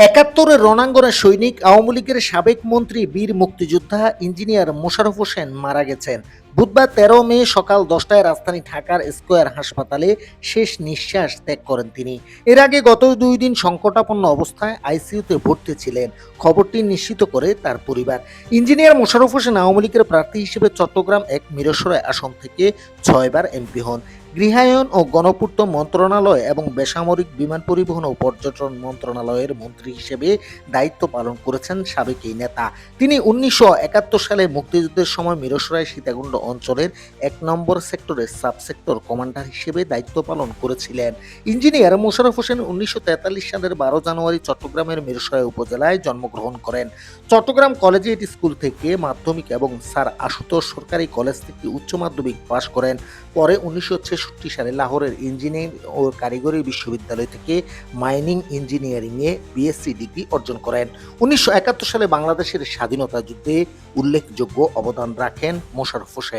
একাত্তরের রণাঙ্গনে সৈনিক, আওয়ামী লীগের সাবেক মন্ত্রী, বীর মুক্তিযোদ্ধা ইঞ্জিনিয়ার মোশাররফ হোসেন মারা গেছেন। বুধবার ১৩ মে সকাল ১০টায় রাজধানী ঢাকার স্কয়ার হাসপাতালে শেষ নিঃশ্বাস ত্যাগ করেন তিনি। এর আগে গত ২ দিন সংকটাপন্ন অবস্থায় আইসিইউতে ভর্তি ছিলেন। খবরটি নিশ্চিত করে তার পরিবার। ইঞ্জিনিয়ার মোশাররফ হোসেন আওয়ামী লীগের প্রার্থী হিসেবে চট্টগ্রাম ১ মিরসরাই আসন থেকে ৬ বার এমপি হন। গৃহায়ন ও গণপূর্ত মন্ত্রণালয় এবং বেসামরিক বিমান পরিবহন ও পর্যটন মন্ত্রণালয়ের মন্ত্রী হিসেবে দায়িত্ব পালন করেছেন সাবেক এই নেতা। তিনি ১৯৭১ সালে মুক্তিযুদ্ধের সময় মিরসরাই সীতাকুণ্ড অঞ্চলের ১ নম্বর সেক্টরের সাব সেক্টর কমান্ডার হিসেবে দায়িত্ব পালন করেছিলেন। ইঞ্জিনিয়ার মোশাররফ হোসেন ১৯৪৩ সালের ১২ জানুয়ারি চট্টগ্রামের মিরসরাই উপজেলায় জন্মগ্রহণ করেন। চট্টগ্রাম কলেজিয়েট স্কুল থেকে মাধ্যমিক এবং স্যার আশুতোষ সরকারি কলেজ থেকে উচ্চ মাধ্যমিক পাশ করেন। পরে ১৯৬৬ সালে লাহোরের ইঞ্জিনিয়ারিং ও কারিগরি বিশ্ববিদ্যালয় থেকে মাইনিং ইঞ্জিনিয়ারিংয়ে বিএসসি ডিগ্রি অর্জন করেন। ১৯৭১ সালে বাংলাদেশের স্বাধীনতা যুদ্ধে উল্লেখযোগ্য অবদান রাখেন মোশাররফ হোসেন।